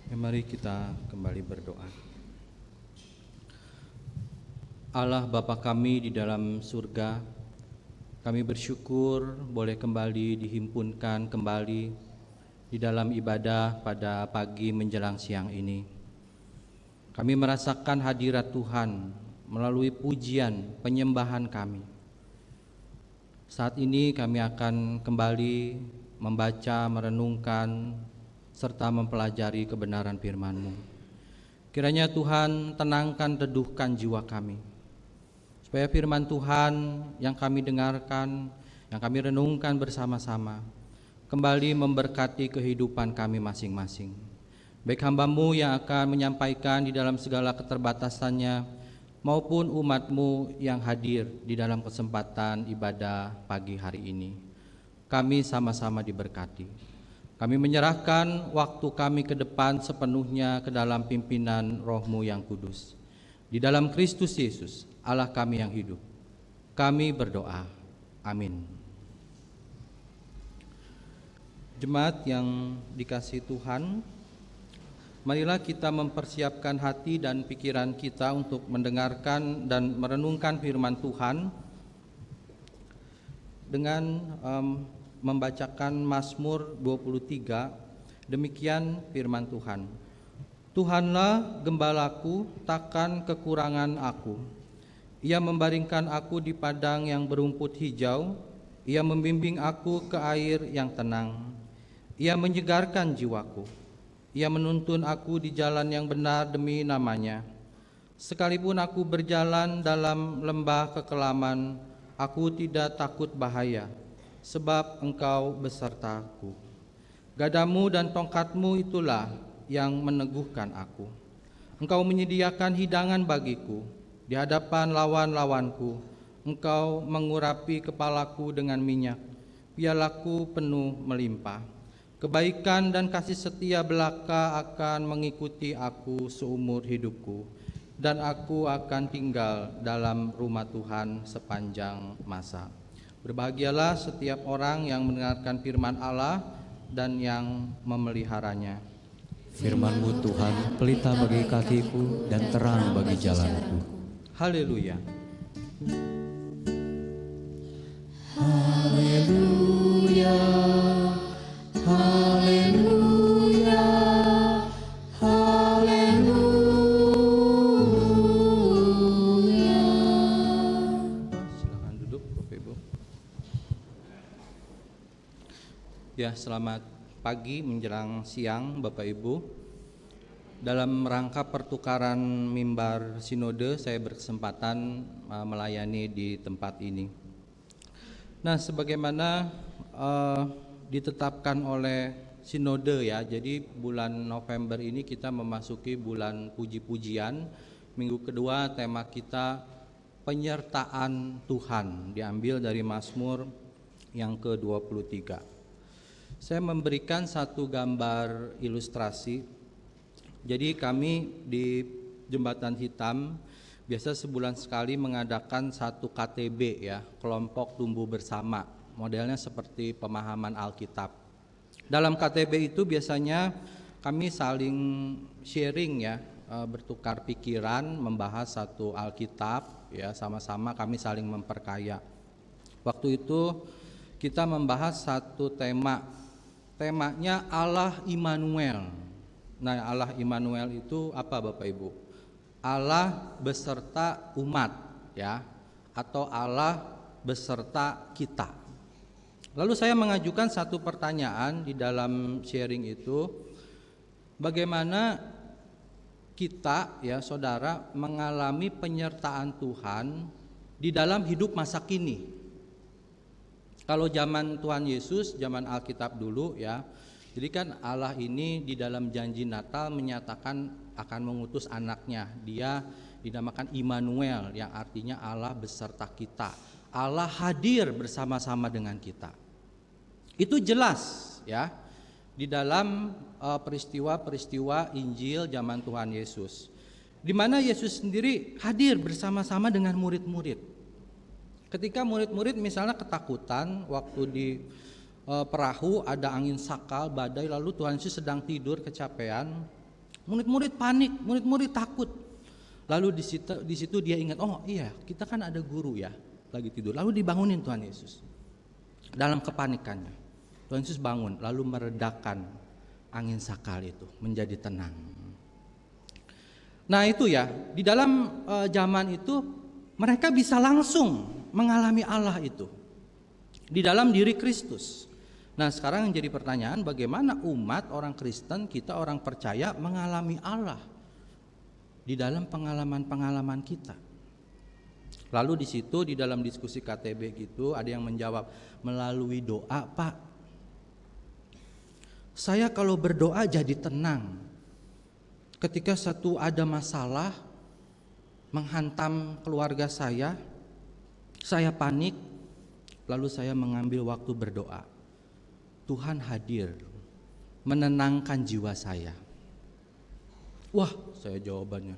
Mari kita kembali berdoa. Allah Bapa kami di dalam surga, kami bersyukur boleh kembali dihimpunkan kembali di dalam ibadah pada pagi menjelang siang ini. Kami merasakan hadirat Tuhan melalui pujian penyembahan kami. Saat ini kami akan kembali membaca, merenungkan, serta mempelajari kebenaran firman-Mu. Kiranya Tuhan tenangkan, teduhkan jiwa kami, supaya firman Tuhan yang kami dengarkan, yang kami renungkan bersama-sama, kembali memberkati kehidupan kami masing-masing. Baik hamba-Mu yang akan menyampaikan di dalam segala keterbatasannya, maupun umat-Mu yang hadir di dalam kesempatan ibadah pagi hari ini. Kami sama-sama diberkati. Kami menyerahkan waktu kami ke depan sepenuhnya ke dalam pimpinan Roh-Mu yang kudus. Di dalam Kristus Yesus, Allah kami yang hidup, kami berdoa. Amin. Jemaat yang dikasihi Tuhan, marilah kita mempersiapkan hati dan pikiran kita untuk mendengarkan dan merenungkan firman Tuhan dengan membacakan Mazmur 23. Demikian firman Tuhan. Tuhanlah gembalaku, takkan kekurangan aku. Ia membaringkan aku di padang yang berumput hijau. Ia membimbing aku ke air yang tenang. Ia menyegarkan jiwaku. Ia menuntun aku di jalan yang benar demi namanya. Sekalipun aku berjalan dalam lembah kekelaman, aku tidak takut bahaya, sebab Engkau besertaku. Gadamu dan tongkat-Mu itulah yang meneguhkan aku. Engkau menyediakan hidangan bagiku di hadapan lawan-lawanku. Engkau mengurapi kepalaku dengan minyak, pialaku penuh melimpah. Kebaikan dan kasih setia belaka akan mengikuti aku seumur hidupku, dan aku akan tinggal dalam rumah Tuhan sepanjang masa. Berbahagialah setiap orang yang mendengarkan firman Allah dan yang memeliharanya. Firman-Mu Tuhan, pelita bagi kakiku dan terang bagi jalanku. Haleluya. Haleluya, haleluya, haleluya. Silakan duduk Bapak Ibu. Ya, selamat pagi menjelang siang Bapak Ibu. Dalam rangka pertukaran mimbar sinode, saya berkesempatan melayani di tempat ini. Nah, sebagaimana ditetapkan oleh sinode ya, jadi bulan November ini kita memasuki bulan puji-pujian. Minggu kedua tema kita penyertaan Tuhan, diambil dari Mazmur yang ke-23. Saya memberikan satu gambar ilustrasi. Jadi kami di Jembatan Hitam biasa sebulan sekali mengadakan satu KTB ya, kelompok tumbuh bersama. Modelnya seperti pemahaman Alkitab. Dalam KTB itu biasanya kami saling sharing ya, bertukar pikiran, membahas satu Alkitab ya, sama-sama kami saling memperkaya. Waktu itu kita membahas satu temanya Allah Immanuel. Nah, Allah Immanuel itu apa Bapak Ibu? Allah beserta umat ya, atau Allah beserta kita. Lalu saya mengajukan satu pertanyaan di dalam sharing itu, bagaimana kita ya saudara mengalami penyertaan Tuhan di dalam hidup masa kini. Kalau zaman Tuhan Yesus, zaman Alkitab dulu ya, jadi kan Allah ini di dalam janji Natal menyatakan akan mengutus anaknya. Dia dinamakan Immanuel, yang artinya Allah beserta kita. Allah hadir bersama-sama dengan kita. Itu jelas ya di dalam peristiwa-peristiwa Injil zaman Tuhan Yesus, di mana Yesus sendiri hadir bersama-sama dengan murid-murid. Ketika murid-murid misalnya ketakutan waktu di perahu ada angin sakal, badai, lalu Tuhan Yesus sedang tidur kecapean, Murid-murid panik, murid-murid takut. Lalu di situ dia ingat, oh iya kita kan ada guru ya lagi tidur. Lalu dibangunin Tuhan Yesus. Dalam kepanikannya Tuhan Yesus bangun lalu meredakan angin sakal itu menjadi tenang. Nah itu ya, di dalam zaman itu mereka bisa langsung mengalami Allah itu di dalam diri Kristus. Nah sekarang yang jadi pertanyaan, bagaimana umat orang Kristen, kita orang percaya mengalami Allah di dalam pengalaman-pengalaman kita. Lalu di situ di dalam diskusi KTB gitu ada yang menjawab melalui doa, Pak. Saya kalau berdoa jadi tenang. Ketika ada masalah menghantam keluarga saya panik, lalu saya mengambil waktu berdoa. Tuhan hadir, menenangkan jiwa saya. Wah, saya jawabannya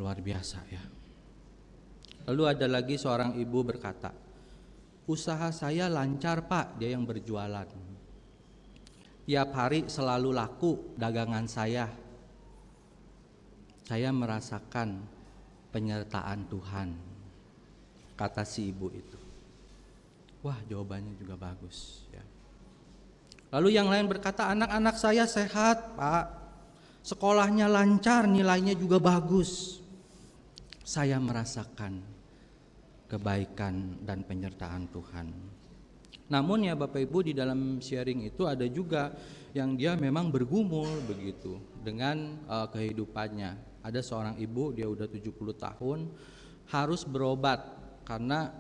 luar biasa ya. Lalu ada lagi seorang ibu berkata, usaha saya lancar Pak, dia yang berjualan. Tiap hari selalu laku dagangan saya. Saya merasakan penyertaan Tuhan, kata si ibu itu. Wah, jawabannya juga bagus ya. Lalu yang lain berkata, anak-anak saya sehat Pak, sekolahnya lancar, nilainya juga bagus. Saya merasakan kebaikan dan penyertaan Tuhan. Namun ya Bapak Ibu, di dalam sharing itu ada juga yang dia memang bergumul begitu dengan kehidupannya. Ada seorang ibu, dia udah 70 tahun harus berobat karena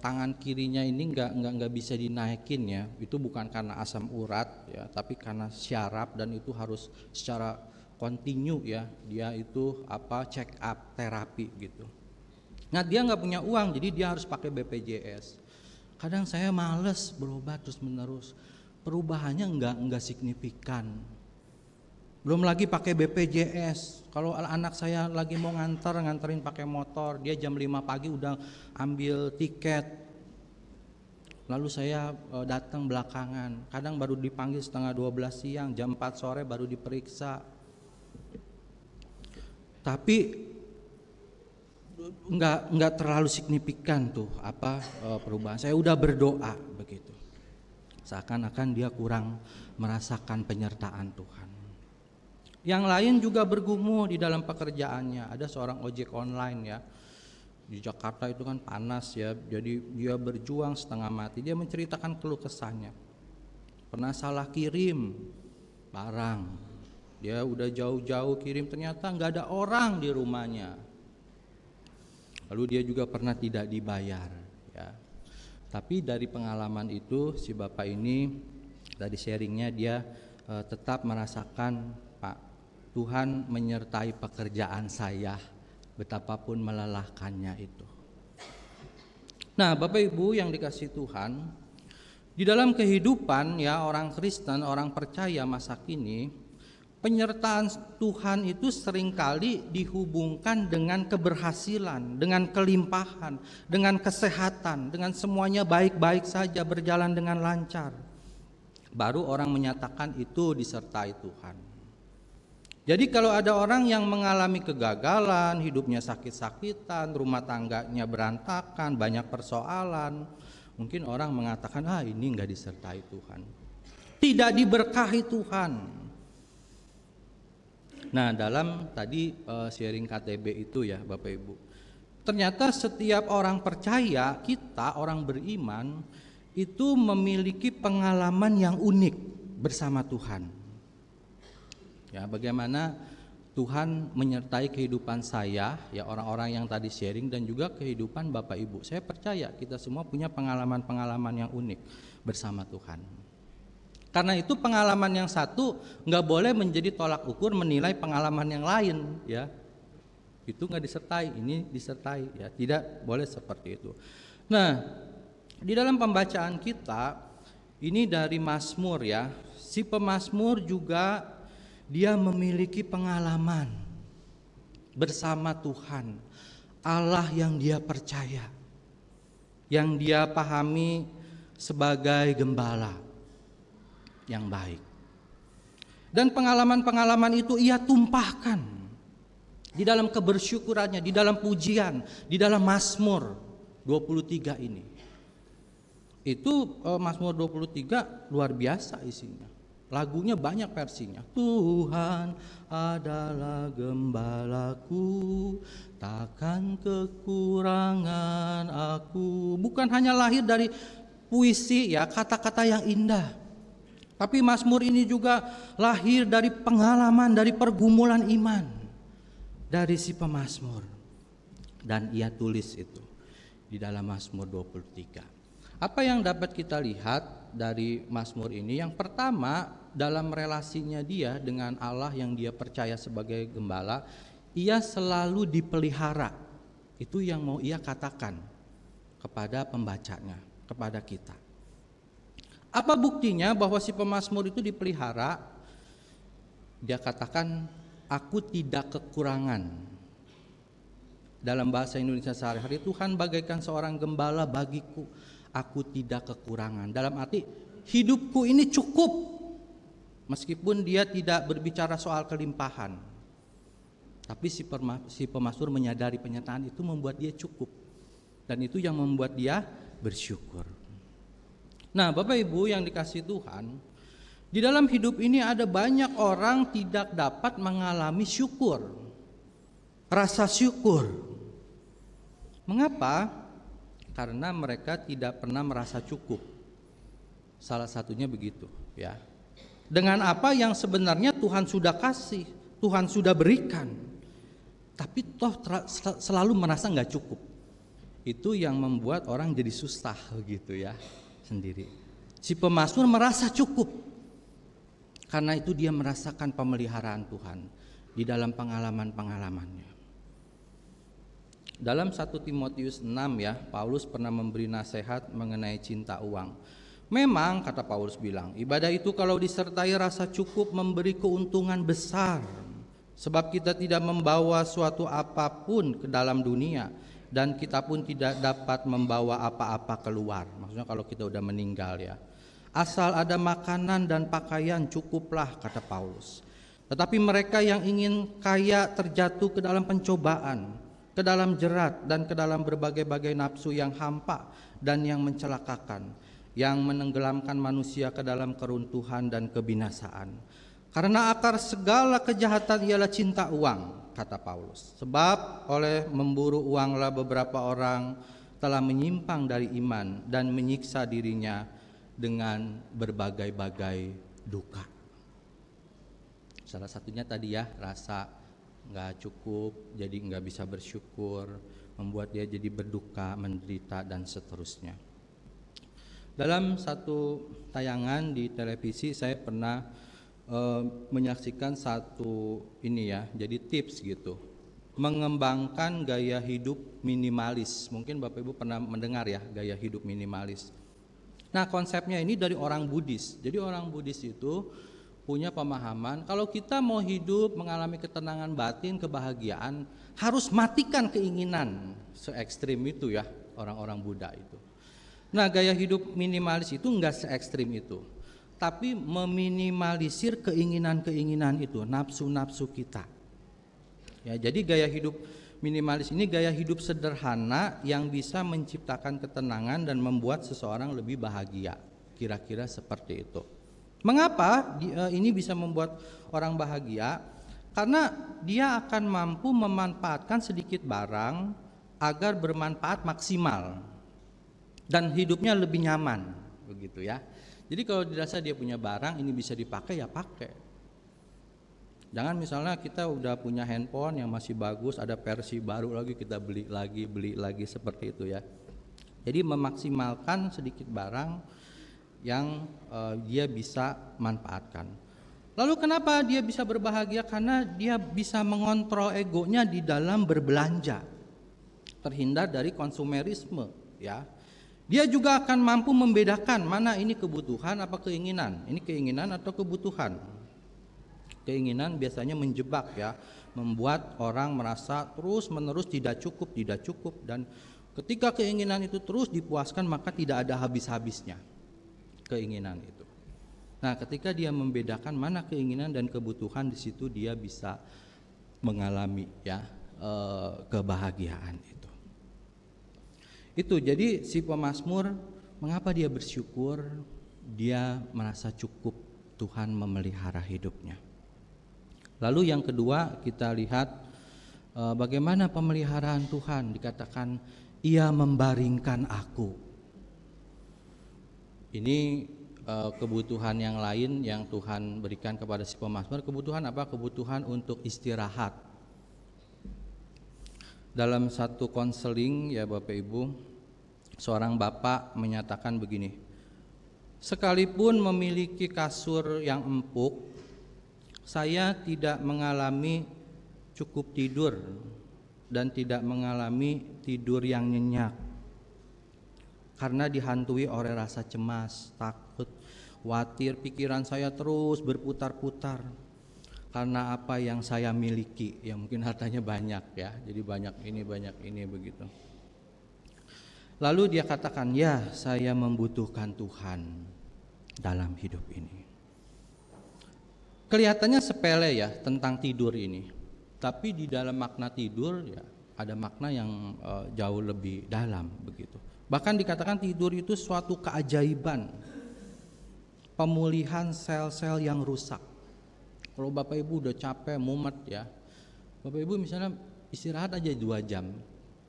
tangan kirinya ini nggak bisa dinaikin ya. Itu bukan karena asam urat ya, tapi karena syaraf, dan itu harus secara kontinu ya. Dia itu check up terapi gitu. Nah dia nggak punya uang, jadi dia harus pakai BPJS. Kadang saya males berobat terus menerus. Perubahannya nggak signifikan. Belum lagi pakai BPJS. Kalau anak saya lagi mau nganterin pakai motor, dia jam 5 pagi udah ambil tiket. Lalu saya datang belakangan. Kadang baru dipanggil setengah 12 siang, jam 4 sore baru diperiksa. Tapi nggak terlalu signifikan tuh perubahan. Saya udah berdoa begitu. Seakan-akan dia kurang merasakan penyertaan Tuhan. Yang lain juga bergumul di dalam pekerjaannya. Ada seorang ojek online ya. Di Jakarta itu kan panas ya. Jadi dia berjuang setengah mati. Dia menceritakan keluh kesahnya. Pernah salah kirim barang. Dia udah jauh-jauh kirim, ternyata nggak ada orang di rumahnya. Lalu dia juga pernah tidak dibayar ya. Tapi dari pengalaman itu si bapak ini dari sharingnya dia tetap merasakan, Pak, Tuhan menyertai pekerjaan saya betapapun melelahkannya itu. Nah Bapak Ibu yang dikasihi Tuhan, di dalam kehidupan ya orang Kristen, orang percaya masa kini, penyertaan Tuhan itu seringkali dihubungkan dengan keberhasilan, dengan kelimpahan, dengan kesehatan, dengan semuanya baik-baik saja, berjalan dengan lancar. Baru orang menyatakan itu disertai Tuhan. Jadi kalau ada orang yang mengalami kegagalan, hidupnya sakit-sakitan, rumah tangganya berantakan, banyak persoalan, mungkin orang mengatakan, ini enggak disertai Tuhan, tidak diberkahi Tuhan. Nah dalam tadi sharing KTB itu ya Bapak Ibu, ternyata setiap orang percaya, kita orang beriman itu memiliki pengalaman yang unik bersama Tuhan. Ya bagaimana Tuhan menyertai kehidupan saya, ya orang-orang yang tadi sharing, dan juga kehidupan Bapak Ibu. Saya percaya kita semua punya pengalaman-pengalaman yang unik bersama Tuhan. Karena itu pengalaman yang satu nggak boleh menjadi tolak ukur menilai pengalaman yang lain ya. Itu nggak disertai, ini disertai ya. Tidak boleh seperti itu. Nah di dalam pembacaan kita ini dari Mazmur ya, si pemazmur juga dia memiliki pengalaman bersama Tuhan, Allah yang dia percaya, yang dia pahami sebagai gembala yang baik. Dan pengalaman-pengalaman itu ia tumpahkan di dalam kebersyukurannya, di dalam pujian, di dalam Mazmur 23 ini. Itu Mazmur 23 luar biasa isinya. Lagunya banyak versinya. Tuhan adalah gembalaku, takkan kekurangan aku. Bukan hanya lahir dari puisi ya, kata-kata yang indah. Tapi Mazmur ini juga lahir dari pengalaman, dari pergumulan iman dari si pemazmur. Dan ia tulis itu di dalam Mazmur 23. Apa yang dapat kita lihat dari Mazmur ini? Yang pertama, dalam relasinya dia dengan Allah yang dia percaya sebagai gembala, ia selalu dipelihara. Itu yang mau ia katakan kepada pembacanya, kepada kita. Apa buktinya bahwa si pemazmur itu dipelihara? Dia katakan, aku tidak kekurangan. Dalam bahasa Indonesia sehari-hari, Tuhan bagaikan seorang gembala bagiku, aku tidak kekurangan. Dalam arti hidupku ini cukup. Meskipun dia tidak berbicara soal kelimpahan, tapi si pemazmur menyadari penyataan itu membuat dia cukup. Dan itu yang membuat dia bersyukur. Nah, Bapak Ibu yang dikasihi Tuhan, di dalam hidup ini ada banyak orang tidak dapat mengalami syukur, rasa syukur. Mengapa? Karena mereka tidak pernah merasa cukup. Salah satunya begitu, ya. Dengan apa yang sebenarnya Tuhan sudah kasih, Tuhan sudah berikan, tapi toh selalu merasa nggak cukup. Itu yang membuat orang jadi susah gitu ya sendiri. Si pemazmur merasa cukup, karena itu dia merasakan pemeliharaan Tuhan di dalam pengalaman-pengalamannya. Dalam 1 Timotius 6 ya, Paulus pernah memberi nasihat mengenai cinta uang. Memang kata Paulus bilang, ibadah itu kalau disertai rasa cukup memberi keuntungan besar. Sebab kita tidak membawa suatu apapun ke dalam dunia, dan kita pun tidak dapat membawa apa-apa keluar. Maksudnya kalau kita udah meninggal ya. Asal ada makanan dan pakaian cukuplah, kata Paulus. Tetapi mereka yang ingin kaya terjatuh ke dalam pencobaan, ke dalam jerat, dan ke dalam berbagai-bagai nafsu yang hampa dan yang mencelakakan, yang menenggelamkan manusia ke dalam keruntuhan dan kebinasaan. Karena akar segala kejahatan ialah cinta uang, kata Paulus. Sebab oleh memburu uanglah beberapa orang telah menyimpang dari iman dan menyiksa dirinya dengan berbagai-bagai duka. Salah satunya tadi ya, rasa nggak cukup, jadi nggak bisa bersyukur, membuat dia jadi berduka, menderita, dan seterusnya. Dalam satu tayangan di televisi saya pernah menyaksikan satu ini ya, jadi tips gitu, mengembangkan gaya hidup minimalis. Mungkin Bapak Ibu pernah mendengar ya gaya hidup minimalis. Nah, konsepnya ini dari orang Buddhis. Jadi orang Buddhis itu punya pemahaman kalau kita mau hidup mengalami ketenangan batin, kebahagiaan, harus matikan keinginan. Se-ekstrim itu ya orang-orang Buddha itu. Nah, gaya hidup minimalis itu enggak se-ekstrim itu, tapi meminimalisir keinginan-keinginan itu, nafsu-nafsu kita. Ya, jadi gaya hidup minimalis ini gaya hidup sederhana yang bisa menciptakan ketenangan dan membuat seseorang lebih bahagia. Kira-kira seperti itu. Mengapa ini bisa membuat orang bahagia? Karena dia akan mampu memanfaatkan sedikit barang agar bermanfaat maksimal dan hidupnya lebih nyaman, begitu ya. Jadi kalau dirasa dia punya barang ini bisa dipakai, ya pakai. Jangan misalnya kita udah punya handphone yang masih bagus, ada versi baru lagi, kita beli lagi seperti itu ya. Jadi memaksimalkan sedikit barang yang dia bisa manfaatkan. Lalu kenapa dia bisa berbahagia? Karena dia bisa mengontrol egonya di dalam berbelanja, terhindar dari konsumerisme ya. Dia juga akan mampu membedakan mana ini kebutuhan apa keinginan, ini keinginan atau kebutuhan. Keinginan biasanya menjebak ya, membuat orang merasa terus-menerus tidak cukup, dan ketika keinginan itu terus dipuaskan maka tidak ada habis-habisnya keinginan itu. Nah, ketika dia membedakan mana keinginan dan kebutuhan, di situ dia bisa mengalami ya kebahagiaan itu. Itu jadi si pemazmur, mengapa dia bersyukur? Dia merasa cukup Tuhan memelihara hidupnya. Lalu yang kedua kita lihat bagaimana pemeliharaan Tuhan. Dikatakan Ia membaringkan aku. Ini kebutuhan yang lain yang Tuhan berikan kepada si pemazmur. Kebutuhan apa? Kebutuhan untuk istirahat. Dalam satu konseling ya Bapak Ibu, seorang bapak menyatakan begini, sekalipun memiliki kasur yang empuk, saya tidak mengalami cukup tidur dan tidak mengalami tidur yang nyenyak, karena dihantui oleh rasa cemas, takut, khawatir. Pikiran saya terus berputar-putar karena apa yang saya miliki, ya mungkin hartanya banyak ya, jadi banyak ini begitu. Lalu dia katakan, ya saya membutuhkan Tuhan dalam hidup ini. Kelihatannya sepele ya tentang tidur ini, tapi di dalam makna tidur ya ada makna yang jauh lebih dalam begitu. Bahkan dikatakan tidur itu suatu keajaiban, pemulihan sel-sel yang rusak. Kalau Bapak Ibu udah capek, mumet ya, Bapak Ibu misalnya istirahat aja 2 jam,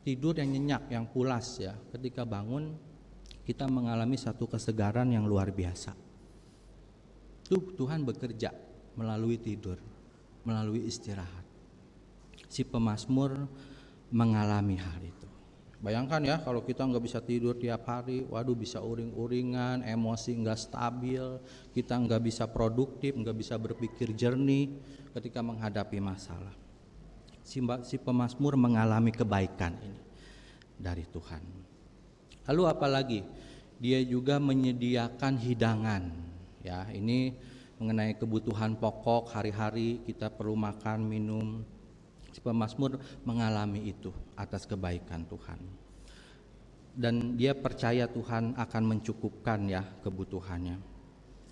tidur yang nyenyak, yang pulas ya, ketika bangun kita mengalami satu kesegaran yang luar biasa. Itu Tuhan bekerja melalui tidur, melalui istirahat. Si pemazmur mengalami hal itu. Bayangkan ya kalau kita nggak bisa tidur tiap hari, waduh bisa uring-uringan, emosi nggak stabil, kita nggak bisa produktif, nggak bisa berpikir jernih ketika menghadapi masalah. Si pemazmur mengalami kebaikan ini dari Tuhan. Lalu apalagi? Dia juga menyediakan hidangan. Ya, ini mengenai kebutuhan pokok hari-hari, kita perlu makan, minum. Si pemazmur mengalami itu atas kebaikan Tuhan. Dan dia percaya Tuhan akan mencukupkan ya kebutuhannya.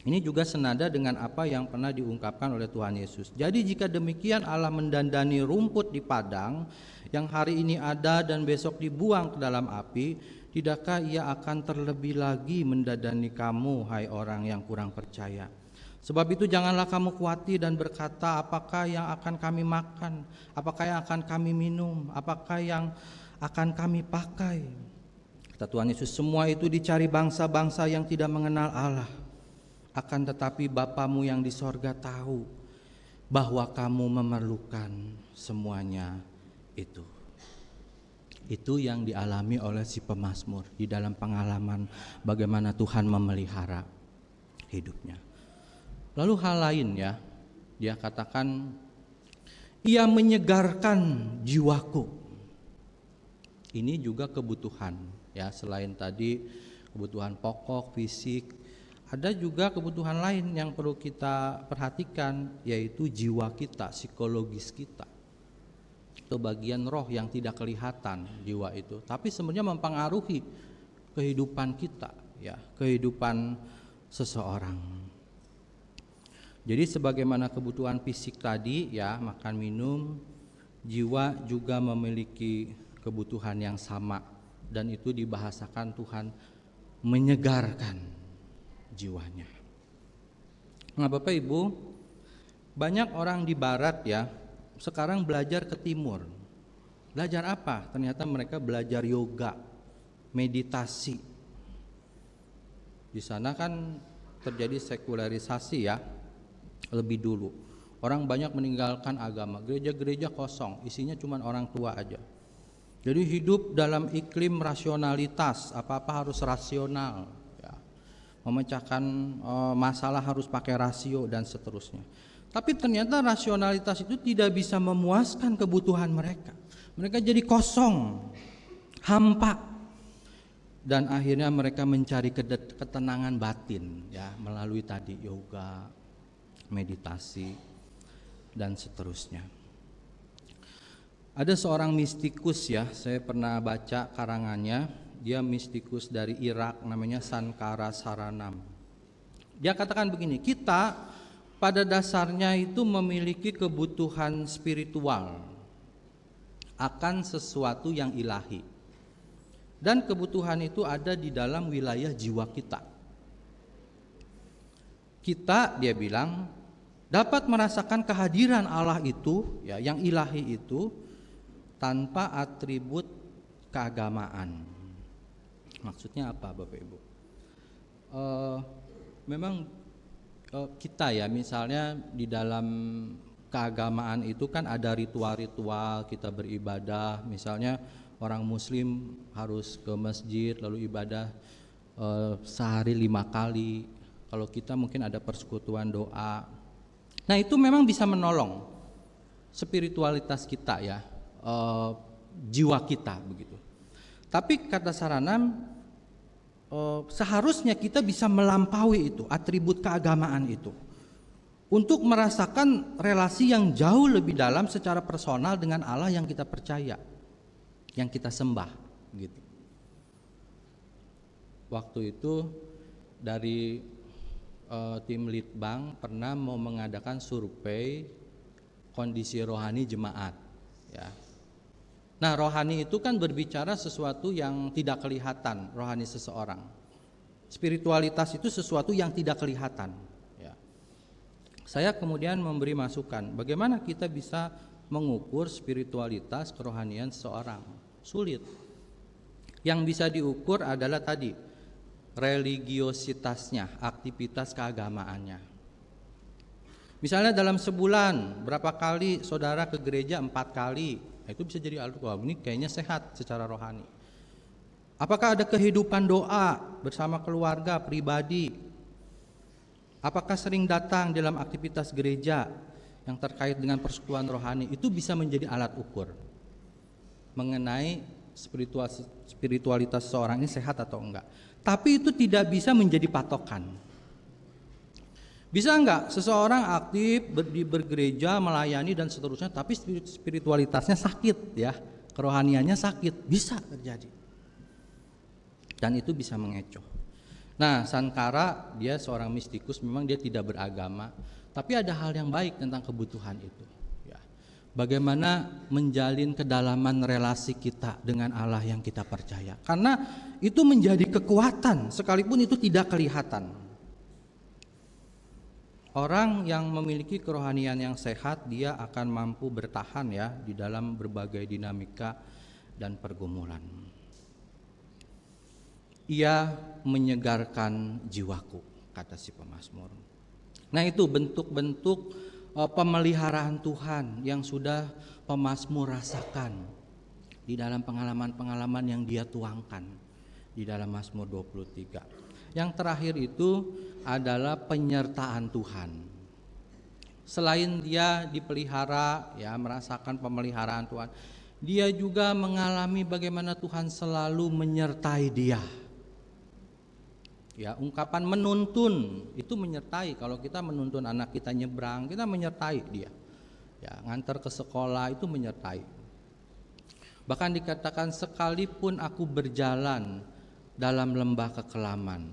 Ini juga senada dengan apa yang pernah diungkapkan oleh Tuhan Yesus. Jadi jika demikian Allah mendandani rumput di padang yang hari ini ada dan besok dibuang ke dalam api, tidakkah Ia akan terlebih lagi mendandani kamu, hai orang yang kurang percaya? Sebab itu janganlah kamu khawatir dan berkata, apakah yang akan kami makan, apakah yang akan kami minum, apakah yang akan kami pakai. Kata Tuhan Yesus, semua itu dicari bangsa-bangsa yang tidak mengenal Allah. Akan tetapi Bapamu yang di sorga tahu bahwa kamu memerlukan semuanya itu. Itu yang dialami oleh si pemazmur di dalam pengalaman bagaimana Tuhan memelihara hidupnya. Lalu hal lain ya, dia katakan, Ia menyegarkan jiwaku. Ini juga kebutuhan ya, selain tadi kebutuhan pokok, fisik, ada juga kebutuhan lain yang perlu kita perhatikan, yaitu jiwa kita, psikologis kita. Itu bagian roh yang tidak kelihatan, jiwa itu, tapi sebenarnya mempengaruhi kehidupan kita ya, kehidupan seseorang. Jadi sebagaimana kebutuhan fisik tadi ya, makan minum, jiwa juga memiliki kebutuhan yang sama, dan itu dibahasakan Tuhan menyegarkan jiwanya. Nah Bapak Ibu, banyak orang di barat ya sekarang belajar ke timur. Belajar apa? Ternyata mereka belajar yoga, meditasi. Di sana kan terjadi sekularisasi ya. Lebih dulu orang banyak meninggalkan agama, gereja-gereja kosong, isinya cuma orang tua aja. Jadi hidup dalam iklim rasionalitas, apa-apa harus rasional ya. Memecahkan masalah harus pakai rasio dan seterusnya. Tapi ternyata rasionalitas itu tidak bisa memuaskan kebutuhan mereka. Mereka jadi kosong, hampa, dan akhirnya mereka mencari ketenangan batin ya melalui tadi yoga, meditasi dan seterusnya. Ada seorang mistikus ya, saya pernah baca karangannya, dia mistikus dari Irak namanya Sankara Saranam. Dia katakan begini, kita pada dasarnya itu memiliki kebutuhan spiritual akan sesuatu yang ilahi. Dan kebutuhan itu ada di dalam wilayah jiwa kita. Kita, dia bilang, dapat merasakan kehadiran Allah itu, ya, yang ilahi itu, tanpa atribut keagamaan. Maksudnya apa, Bapak Ibu? Memang kita ya, misalnya di dalam keagamaan itu kan ada ritual-ritual kita beribadah. Misalnya orang Muslim harus ke masjid lalu ibadah sehari 5 kali. Kalau kita mungkin ada persekutuan doa. Nah itu memang bisa menolong spiritualitas kita ya, jiwa kita begitu. Tapi kata Saranam, seharusnya kita bisa melampaui itu, atribut keagamaan itu, untuk merasakan relasi yang jauh lebih dalam secara personal dengan Allah yang kita percaya, yang kita sembah gitu. Waktu itu dari tim Litbang pernah mau mengadakan survei kondisi rohani jemaat ya. Nah rohani itu kan berbicara sesuatu yang tidak kelihatan, rohani seseorang. Spiritualitas itu sesuatu yang tidak kelihatan ya. Saya kemudian memberi masukan, bagaimana kita bisa mengukur spiritualitas kerohanian seseorang? Sulit. Yang bisa diukur adalah tadi, religiositasnya, aktivitas keagamaannya. Misalnya dalam sebulan berapa kali saudara ke gereja? 4 kali. Nah, itu bisa jadi alat, wah ini kayaknya sehat secara rohani. Apakah ada kehidupan doa bersama keluarga pribadi? Apakah sering datang dalam aktivitas gereja yang terkait dengan persekutuan rohani? Itu bisa menjadi alat ukur mengenai spiritualitas seorang ini sehat atau enggak. Tapi itu tidak bisa menjadi patokan. Bisa enggak seseorang aktif bergereja, melayani dan seterusnya, tapi spiritualitasnya sakit ya, kerohaniannya sakit, bisa terjadi. Dan itu bisa mengecoh. Nah, Sankara dia seorang mistikus, memang dia tidak beragama, tapi ada hal yang baik tentang kebutuhan itu. Ya. Bagaimana menjalin kedalaman relasi kita dengan Allah yang kita percaya. Karena itu menjadi kekuatan, sekalipun itu tidak kelihatan. Orang yang memiliki kerohanian yang sehat, dia akan mampu bertahan ya di dalam berbagai dinamika dan pergumulan. Ia menyegarkan jiwaku, kata si pemazmur. Nah itu bentuk-bentuk pemeliharaan Tuhan yang sudah pemazmur rasakan di dalam pengalaman-pengalaman yang dia tuangkan di dalam Mazmur 23. Yang terakhir itu adalah penyertaan Tuhan. Selain dia dipelihara, ya merasakan pemeliharaan Tuhan, dia juga mengalami bagaimana Tuhan selalu menyertai dia. Ya, ungkapan menuntun itu menyertai. Kalau kita menuntun anak kita nyebrang, kita menyertai dia. Ya, ngantar ke sekolah itu menyertai. Bahkan dikatakan, sekalipun aku berjalan dalam lembah kekelaman,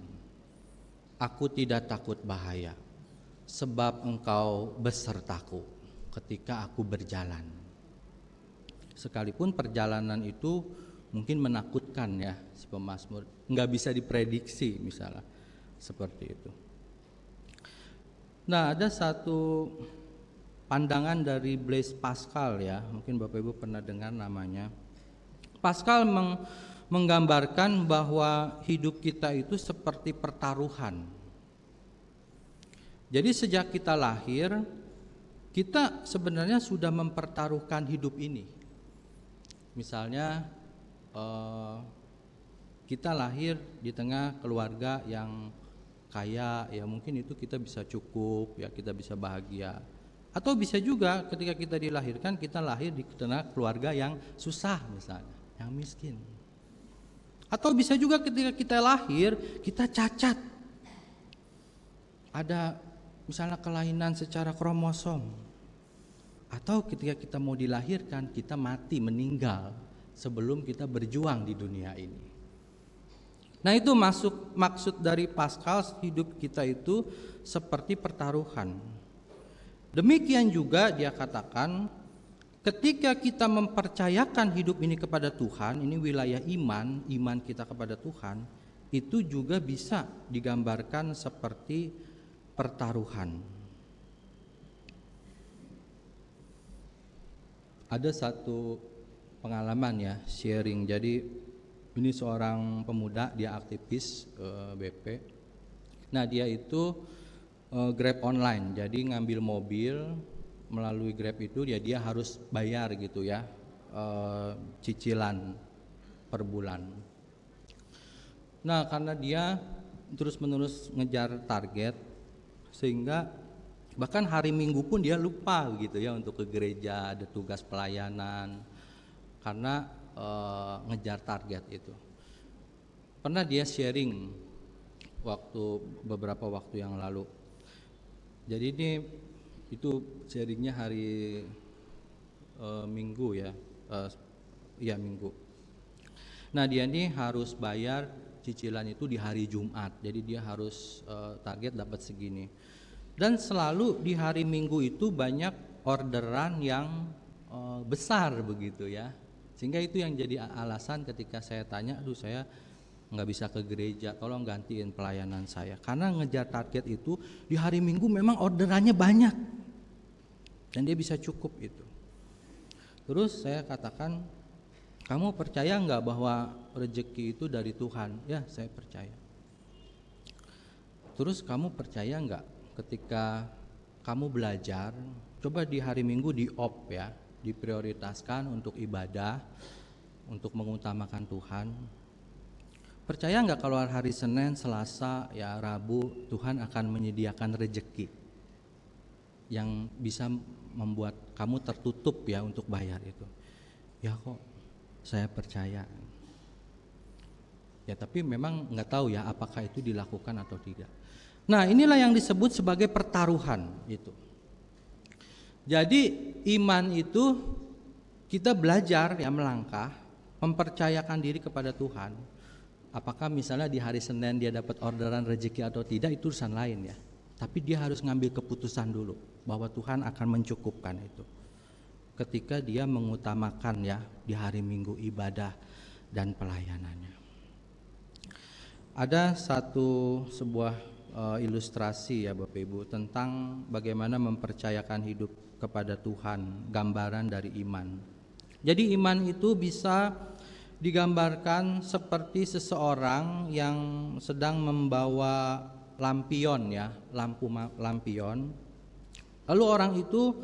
aku tidak takut bahaya, sebab engkau besertaku ketika aku berjalan. Sekalipun perjalanan itu mungkin menakutkan ya, si pemazmur, nggak bisa diprediksi misalnya, seperti itu. Nah ada satu pandangan dari Blaise Pascal ya, mungkin Bapak Ibu pernah dengar namanya. Pascal menggambarkan bahwa hidup kita itu seperti pertaruhan. Jadi sejak kita lahir, kita sebenarnya sudah mempertaruhkan hidup ini. Misalnya kita lahir di tengah keluarga yang kaya, ya mungkin itu kita bisa cukup, ya kita bisa bahagia. Atau bisa juga ketika kita dilahirkan, kita lahir di tengah keluarga yang susah misalnya, yang miskin. Atau bisa juga ketika kita lahir, kita cacat. Ada misalnya kelainan secara kromosom. Atau ketika kita mau dilahirkan, kita mati, meninggal sebelum kita berjuang di dunia ini. Nah, itu maksud dari Paskal, hidup kita itu seperti pertaruhan. Demikian juga dia katakan, ketika kita mempercayakan hidup ini kepada Tuhan, ini wilayah iman kita kepada Tuhan, itu juga bisa digambarkan seperti pertaruhan. Ada satu pengalaman ya, sharing. Jadi ini seorang pemuda, dia aktivis BP. Nah, dia itu Grab online, jadi ngambil mobil melalui Grab itu dia harus bayar gitu ya, cicilan per bulan. Nah, karena dia terus-menerus ngejar target, sehingga bahkan hari Minggu pun dia lupa gitu ya untuk ke gereja, ada tugas pelayanan karena ngejar target itu. Pernah dia sharing beberapa waktu yang lalu. Jadi itu sharingnya hari Minggu ya, Minggu. Nah, dia ini harus bayar cicilan itu di hari Jumat, jadi dia harus target dapat segini. Dan selalu di hari Minggu itu banyak orderan yang besar begitu ya. Sehingga itu yang jadi alasan ketika saya tanya, aduh saya nggak bisa ke gereja, tolong gantiin pelayanan saya. Karena ngejar target itu di hari Minggu memang orderannya banyak dan dia bisa cukup itu. Terus saya katakan, kamu percaya nggak bahwa rezeki itu dari Tuhan? Ya, saya percaya. Terus kamu percaya nggak ketika kamu belajar, coba di hari Minggu di-off ya, diprioritaskan untuk ibadah, untuk mengutamakan Tuhan. Percaya nggak kalau hari Senin, Selasa, ya Rabu, Tuhan akan menyediakan rezeki yang bisa membuat kamu tertutup ya untuk bayar itu? Ya kok saya percaya. Ya tapi memang nggak tahu ya apakah itu dilakukan atau tidak. Nah, inilah yang disebut sebagai pertaruhan itu. Jadi iman itu kita belajar ya melangkah, mempercayakan diri kepada Tuhan. Apakah misalnya di hari Senin dia dapat orderan rezeki atau tidak, itu urusan lain ya. Tapi dia harus ngambil keputusan dulu bahwa Tuhan akan mencukupkan itu. Ketika dia mengutamakan ya di hari Minggu ibadah dan pelayanannya. Ada sebuah ilustrasi ya Bapak Ibu tentang bagaimana mempercayakan hidup kepada Tuhan, gambaran dari iman. Jadi iman itu bisa digambarkan seperti seseorang yang sedang membawa lampion ya, lampion. Lalu orang itu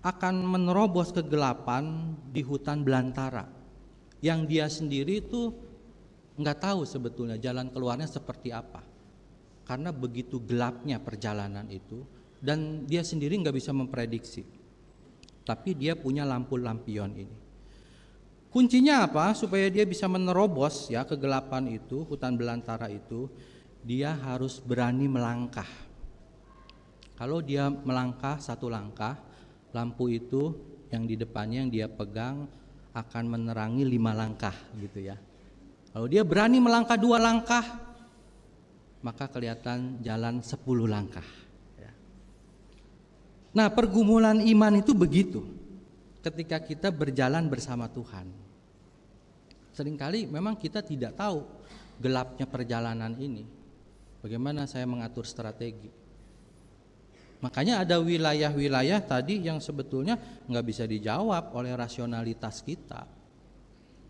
akan menerobos kegelapan di hutan belantara. Yang dia sendiri itu nggak tahu sebetulnya jalan keluarnya seperti apa. Karena begitu gelapnya perjalanan itu, dan dia sendiri nggak bisa memprediksi. Tapi dia punya lampion ini. Kuncinya apa? Supaya dia bisa menerobos ya kegelapan itu, hutan belantara itu, dia harus berani melangkah. Kalau dia melangkah satu langkah, lampu itu yang di depannya yang dia pegang akan menerangi 5 langkah gitu ya. Kalau dia berani melangkah 2 langkah, maka kelihatan jalan 10 langkah. Nah, pergumulan iman itu begitu. Ketika kita berjalan bersama Tuhan, seringkali memang kita tidak tahu gelapnya perjalanan ini. Bagaimana saya mengatur strategi? Makanya ada wilayah-wilayah tadi yang sebetulnya nggak bisa dijawab oleh rasionalitas kita.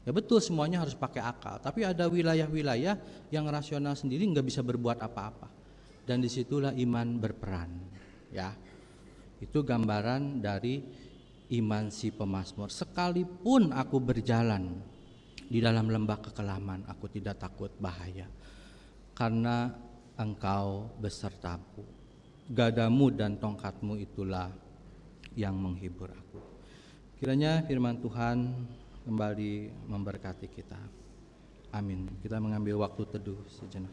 Ya betul, semuanya harus pakai akal. Tapi ada wilayah-wilayah yang rasional sendiri nggak bisa berbuat apa-apa. Dan disitulah iman berperan. Ya, itu gambaran dari iman si pemazmur. Sekalipun aku berjalan di dalam lembah kekelaman, aku tidak takut bahaya, karena Engkau besertaku. Gadamu dan tongkatmu itulah yang menghibur aku. Kiranya firman Tuhan kembali memberkati kita. Amin. Kita mengambil waktu teduh sejenak.